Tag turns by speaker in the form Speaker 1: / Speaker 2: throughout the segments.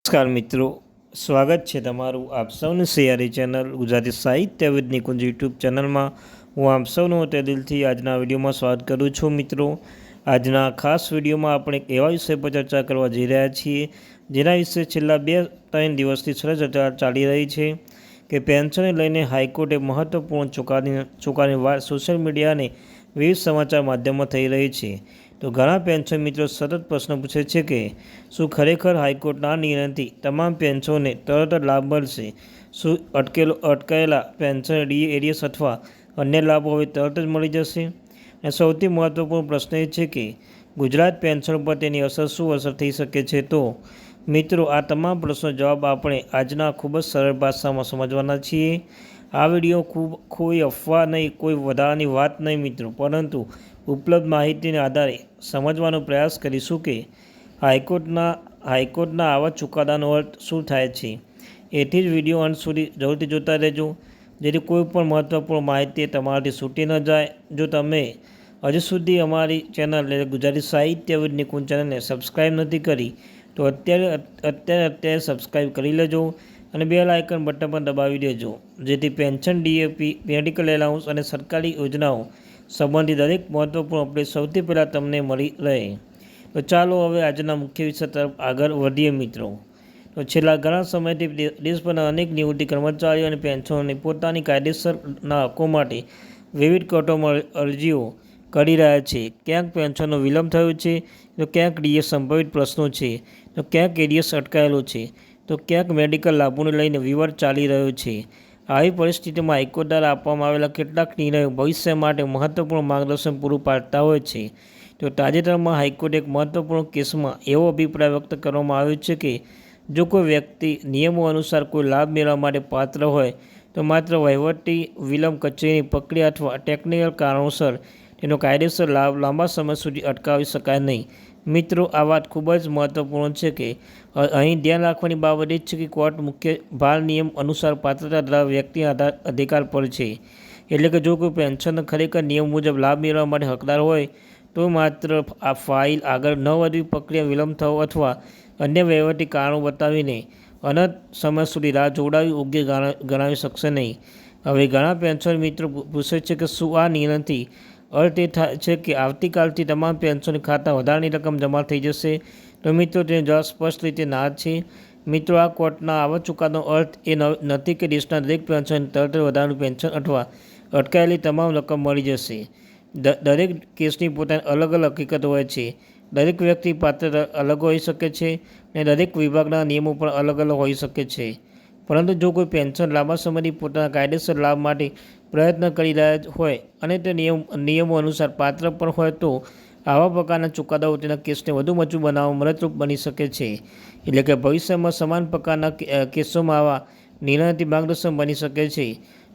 Speaker 1: નમસ્કાર મિત્રો, સ્વાગત છે તમારું આપ સૌની સૈયારી ચેનલ ગુજરાતી સાહિત્ય વિદ નિકુંજ યુટ્યુબ ચેનલમાં. હું આપ સૌનું તે દિલથી આજના વિડીયોમાં સ્વાગત કરું છું. મિત્રો, આજના ખાસ વિડીયોમાં આપણે એક એવા વિષય પર ચર્ચા કરવા જઈ રહ્યા છીએ જેના વિશે છેલ્લા 2-3 દિવસથી સરસ ચર્ચા ચાલી રહી છે કે પેન્શનને લઈને હાઈકોર્ટે મહત્વપૂર્ણ ચુકાદાની વાત સોશિયલ મીડિયા અને વિવિધ સમાચાર માધ્યમમાં થઈ રહી છે. તો ઘણા પેન્શન મિત્રો સતત પ્રશ્ન પૂછે છે કે શું ખરેખર હાઈકોર્ટના નિર્ણયથી તમામ પેન્શનોને તરત જ લાભ મળશે? શું અટકાયેલા પેન્શન એરિયર્સ અથવા અન્ય લાભો હવે તરત જ મળી જશે? અને સૌથી મહત્વપૂર્ણ પ્રશ્ન એ છે કે ગુજરાત પેન્શન પર તેની શું અસર થઈ શકે છે? તો મિત્રો, આ તમામ પ્રશ્નો જવાબ આપણે આજના ખૂબ જ સરળ ભાષામાં સમજવાના છીએ. આ વિડીયો કોઈ અફવા નહીં, કોઈ વધારાની વાત નહીં મિત્રો, પરંતુ ઉપલબ્ધ માહિતીના આધારે સમજવાનો પ્રયાસ કરીશું કે હાઈકોર્ટના આવા ચુકાદાનો અર્થ શું થાય છે. એથી જ વિડીયો અંત સુધી જરૂરથી જોતા રહેજો, જેથી કોઈ પણ મહત્વપૂર્ણ માહિતી તમારાથી છૂટી ન જાય. જો તમે હજુ સુધી અમારી ચેનલ એટલે ગુજરાતી સાહિત્ય વિદ નિકુંજ ચેનલને સબસ્ક્રાઈબ નથી કરી તો અત્યારે સબસ્ક્રાઈબ કરી લેજો અને બેલ આઇકન બટન પર દબાવી દેજો, જેથી પેન્શન, ડીએપી, મેડિકલ એલાઉન્સ અને સરકારી યોજનાઓ સંબંધિત દરેક મહત્વપૂર્ણ અપડેટ સૌથી પહેલાં તમને મળી રહે. તો ચાલો હવે આજના મુખ્ય વિષય તરફ આગળ વધીએ મિત્રો. તો છેલ્લા ઘણા સમયથી દેશભરના અનેક નિવૃત્તિ કર્મચારીઓ અને પેન્શનરોની પોતાની કાયદેસરના હકો માટે વિવિધ કોર્ટોમાં અરજીઓ કરી રહ્યા છે. ક્યાંક પેન્શનનો વિલંબ થયો છે, તો ક્યાંક ડીએ સંભવિત પ્રશ્નો છે, તો ક્યાંક એરિયર્સ અટકાયેલો છે, તો ક્યાંક મેડિકલ લાભોને લઈને વિવાદ ચાલી રહ્યો છે. આવી પરિસ્થિતિમાં હાઈકોર્ટ દ્વારા આપવામાં આવેલા કેટલાક નિર્ણયો ભવિષ્ય માટે મહત્વપૂર્ણ માર્ગદર્શન પૂરું પાડતા હોય છે. તો તાજેતરમાં હાઈકોર્ટે એક મહત્વપૂર્ણ કેસમાં એવો અભિપ્રાય વ્યક્ત કરવામાં આવ્યો છે કે જો કોઈ વ્યક્તિ નિયમો અનુસાર કોઈ લાભ મેળવવા માટે પાત્ર હોય તો માત્ર વહીવટી વિલંબ, કચેરીની પ્રક્રિયા અથવા ટેકનિકલ કારણોસર તેનો કાયદેસર લાભ લાંબા સમય સુધી અટકાવી શકાય નહીં. મિત્રો, આ વાત ખૂબ જ મહત્વપૂર્ણ છે કે અહીં ધ્યાન રાખવાની બાબત એ છે કે કોર્ટ મુખ્ય ભાર નિયમ અનુસાર પાત્રતા ધરાવતા વ્યક્તિના અધિકાર પર છે. એટલે કે જો કોઈ પેન્શન ખરેખર નિયમ મુજબ લાભ મેળવવા માટે હકદાર હોય તો માત્ર આ ફાઇલ આગળ ન વધવી, પ્રક્રિયા વિલંબ થવો અથવા અન્ય વહીવટી કારણો બતાવીને અનંત સમય સુધી રાહ જોડાવી યોગ્ય ગણાવી શકશે નહીં. હવે ઘણા પેન્શન મિત્રો પૂછે છે કે શું આ નિર્ણયથી અર્થ એ થાય છે કે આવતીકાલથી તમામ પેન્શન ખાતા વધારાની રકમ જમા થઈ જશે? તો મિત્રો, તેનો જવાબ સ્પષ્ટ રીતે ના છે. મિત્રો, આ કોર્ટના આવા ચુકાદાનો અર્થ એ નથી કે દેશના દરેક પેન્શન તરત જ વધારાનું પેન્શન અથવા અટકાયેલી તમામ રકમ મળી જશે. દરેક કેસની પોતાની અલગ અલગ હકીકત હોય છે. દરેક વ્યક્તિ પાત્ર અલગ હોઈ શકે છે અને દરેક વિભાગના નિયમો પણ અલગ અલગ હોઈ શકે છે. પરંતુ જો કોઈ પેન્શન લાંબા સમયથી પોતાના કાયદેસર લાભ માટે પ્રયત્ન કરી રહ્યા હોય અને તે નિયમો અનુસાર પાત્ર પણ હોય તો આવા પ્રકારના ચુકાદાઓ તેના કેસને વધુ મજબૂત બનાવવામાં મદદરૂપ બની શકે છે. એટલે કે ભવિષ્યમાં સમાન પ્રકારના કેસોમાં આવા નિર્ણયથી માર્ગદર્શન બની શકે છે.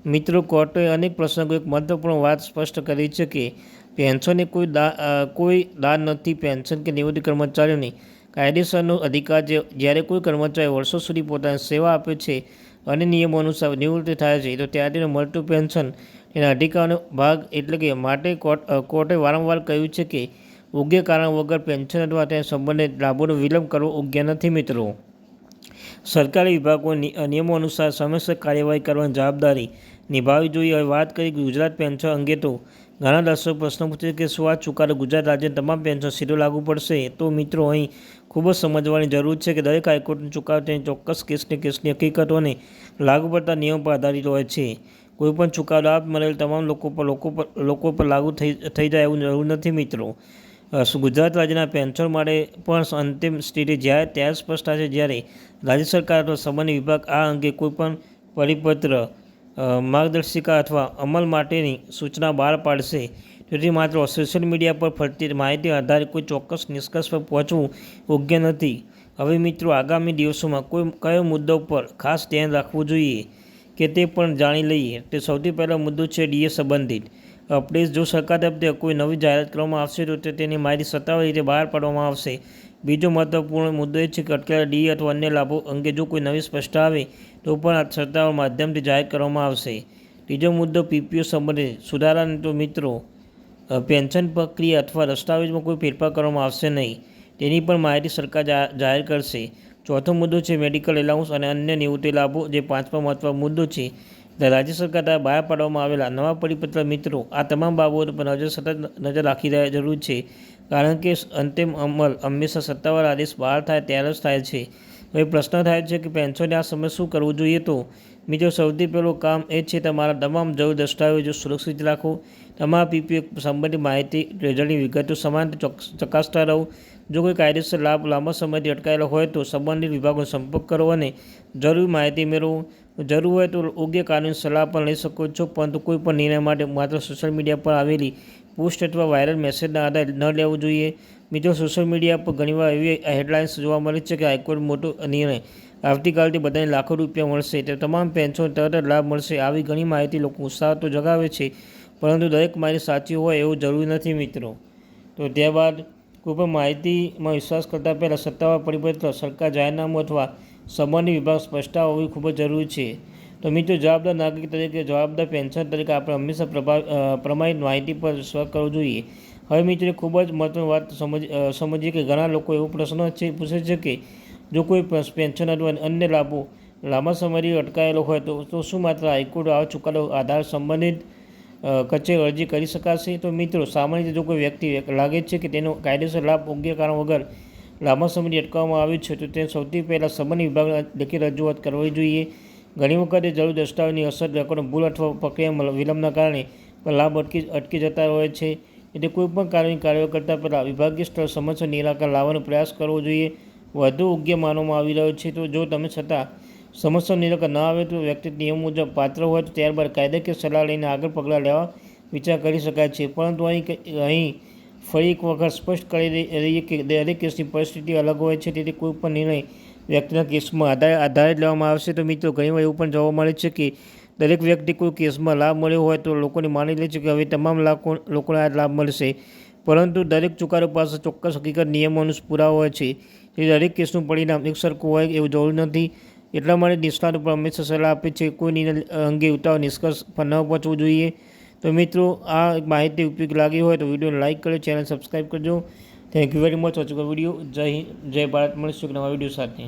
Speaker 1: મિત્રો, કોર્ટોએ અનેક પ્રસંગો એક મહત્વપૂર્ણ વાત સ્પષ્ટ કરી છે કે પેન્શન એ કોઈ દાન નથી. પેન્શન કે નિવૃત્તિ કર્મચારીઓની કાયદેસરનો અધિકાર છે. જ્યારે કોઈ કર્મચારી વર્ષો સુધી પોતાની સેવા આપે છે અને નિયમો અનુસાર નિવૃત્ત થાય છે તો ત્યારે તેને મળતું પેન્શન તેના અધિકારનો ભાગ એટલે કે માટે કોર્ટે વારંવાર કહ્યું છે કે યોગ્ય કારણ વગર પેન્શન અથવા તેના સંબંધિત લાભોનો વિલંબ કરવો યોગ્ય નથી. મિત્રો, સરકારી વિભાગો નિયમો અનુસાર સમયસર કાર્યવાહી કરવાની જવાબદારી નિભાવવી જોઈએ. હવે વાત કરી ગુજરાત પેન્શન અંગે તો ઘણા દર્શકો પ્રશ્ન પૂછે છે કે શું આ ચુકાદો ગુજરાત રાજ્યના તમામ પેન્શન સીધો લાગુ પડશે? તો મિત્રો, અહીં ખૂબ જ સમજવાની જરૂર છે કે દરેક હાઈકોર્ટનો ચુકાદો તેની ચોક્કસ કેસની હકીકતો અને લાગુ પડતા નિયમો પર આધારિત હોય છે. કોઈપણ ચુકાદો મળેલ તમામ લોકો પર લાગુ થઈ જાય એવું જરૂર નથી. મિત્રો, ગુજરાત રાજ્યના પેન્શન માટે પણ અંતિમ સ્થિતિ ત્યારે સ્પષ્ટ થશે જ્યારે રાજ્ય સરકાર અથવા સંબંધિત વિભાગ આ અંગે કોઈપણ પરિપત્ર, માર્ગદર્શિકા અથવા અમલ માટેની સૂચના બહાર પાડશે. તેથી માત્ર સોશિયલ મીડિયા પર ફરતી માહિતી આધારે કોઈ ચોક્કસ નિષ્કર્ષ પર પહોંચવું યોગ્ય નથી. હવે મિત્રો, આગામી દિવસોમાં કયો મુદ્દો પર ખાસ ધ્યાન રાખવું જોઈએ કે તે પણ જાણી લઈએ. તે સૌથી પહેલો મુદ્દો છે ડીએ સંબંધિત અપડેટ્સ. જો સરકાર તરફથી કોઈ નવી જાહેરાત કરવામાં આવશે તો તેની માહિતી સત્તાવાર રીતે બહાર પાડવામાં આવશે. બીજો મહત્વપૂર્ણ મુદ્દો એ છે કે અટકેલા ડીએ અથવા અન્ય લાભો અંગે જો કોઈ નવી સ્પષ્ટતા આવે તો પણ આ સત્તાવાર માધ્યમથી જાહેર કરવામાં આવશે. ત્રીજો મુદ્દો પીપીઓ સંબંધિત સુધારા. તો મિત્રો, પેન્શન પ્રક્રિયા અથવા દસ્તાવેજમાં કોઈ ફેરફાર કરવામાં આવશે નહીં. તેની પણ માહિતી સરકાર જાહેર કરશે. ચોથો મુદ્દો છે મેડિકલ એલાઉન્સ અને અન્ય નિવૃત્તિ લાભો, જે પાંચમો મહત્વનો મુદ્દો છે. રાજ્ય સરકાર દ્વારા બહાર પાડવામાં આવેલા નવા પરિપત્ર મિત્રો આ તમામ બાબતો પર સતત નજર રાખી રહ્યા જરૂર છે, કારણ કે અંતિમ અમલ હંમેશા સત્તાવાર આદેશ બહાર થાય ત્યારે જ થાય છે. હવે પ્રશ્ન થાય છે કે પેન્શનને આ સમયે શું કરવું જોઈએ? તો મિત્રો, સૌથી પહેલું કામ એ છે તમારા તમામ જરૂરી દસ્તાવેજો સુરક્ષિત રાખો. તમારા પીપીએફ સંબંધિત માહિતી, ટ્રેઝરીની વિગતો સમાંતર ચકાસતા રહો. જો કોઈ કાયદેસર લાભ લાંબા સમયથી અટકાયેલો હોય તો સંબંધિત વિભાગોનો સંપર્ક કરો અને જરૂરી માહિતી મેળવો. જરૂર હોય તો યોગ્ય કાનૂની સલાહ પણ લઈ શકો છો, પરંતુ કોઈ પણ નિર્ણય માટે માત્ર સોશિયલ મીડિયા પર આવેલી પોસ્ટ અથવા વાયરલ મેસેજના આધારે ન લેવું જોઈએ. મિત્રો, સોશિયલ મીડિયા પર ઘણીવાર એવી હેડલાઇન્સ જોવા મળે છે કે હાઈકોર્ટ મોટો નિર્ણય, આવતીકાલથી બધાને લાખો રૂપિયા મળશે, તે તમામ પેન્શન તરત જ લાભ મળશે. આવી ઘણી માહિતી લોકો ઉત્સાહ તો જગાવે છે, પરંતુ દરેક માહિતી સાચી હોય એવું જરૂરી નથી મિત્રો. તો ત્યારબાદ કોઈપણ માહિતીમાં વિશ્વાસ કરતાં પહેલાં સત્તાવાર પરિપત્ર, સરકાર જાહેરનામું અથવા સંબંધિત વિભાગ સ્પષ્ટતા હોવી ખૂબ જ જરૂરી છે. તો મિત્રો, જવાબદાર નાગરિક તરીકે, જવાબદાર પેન્શન તરીકે આપણે હંમેશા પ્રમાણિત માહિતી પર વિશ્વાસ કરવો જોઈએ. હવે મિત્રો, ખૂબ જ મહત્વની વાત સમજીએ કે ઘણા લોકો એવો પ્રશ્ન પૂછે છે કે જો કોઈ પેન્શન અથવા અન્ય લાભો લાંબા સમયથી અટકાયેલો હોય તો શું માત્ર હાઈકોર્ટ આ ચુકાદો આધાર સંબંધિત કચેરી અરજી કરી શકાશે? તો મિત્રો, સામાન્ય રીતે જો કોઈ વ્યક્તિ લાગે છે કે તેનો કાયદેસર લાભ યોગ્ય કારણ વગર લાંબા સમયથી અટકાવવામાં આવ્યો છે, તો તે સૌથી પહેલાં સંબંધિત વિભાગને લેખિત રજૂઆત કરવી જોઈએ. ઘણી વખત જરૂરી દસ્તાવેજની અસર, રેકોર્ડનો ભૂલ અથવા પ્રક્રિયામાં વિલંબના કારણે પણ લાભ અટકી જતા હોય છે. એટલે કોઈપણ કાનૂની કાર્યવાહી કરતાં પહેલાં વિભાગીય સ્તર સમસ્યા નિરાકરણ લાવવાનો પ્રયાસ કરવો જોઈએ. વધુ યોગ્ય માનવામાં આવી રહ્યો છે. તો જો તમે છતાં સમસ્યાનું નિરાકરણ ન આવે તો વ્યક્તિ નિયમ મુજબ પાત્ર હોય તો ત્યારબાદ કાયદાકીય સલાહ લઈને આગળ પગલાં લેવા વિચાર કરી શકાય છે. પરંતુ અહીં ફરી એક વખત સ્પષ્ટ કરી દઈએ કે દરેક કેસની પરિસ્થિતિ અલગ હોય છે, તેથી કોઈ પણ નિર્ણય વ્યક્તિના કેસમાં આધારિત લેવામાં આવશે. તો મિત્રો, ઘણીવાર એવું પણ જોવા મળે છે કે દરેક વ્યક્તિ કોઈ કેસમાં લાભ મળ્યો હોય તો લોકોને માની લે છે કે હવે તમામ લોકોને આ લાભ મળશે, પરંતુ દરેક ચુકાદો પાસે ચોક્કસ હકીકત, નિયમો અને પુરાવા હોય છે. તે દરેક કેસનું પરિણામ એક સરખું હોય એવું જરૂરી નથી. એટલા માટે નિષ્ણાતો પણ હંમેશા સલાહ આપે છે કે કોઈ નિર્ણય અંગે ઉતાવળ નિષ્કર્ષ પર ન પહોંચવું જોઈએ. તો મિત્રો, આ માહિતી ઉપયોગી લાગી હોય તો વિડીયોને લાઇક કરજો, ચેનલ સબસ્ક્રાઈબ કરજો. Thank you very much watching video. જય હિન્દ, જય ભારત. મળીશું એક નવા વિડીયો સાથે.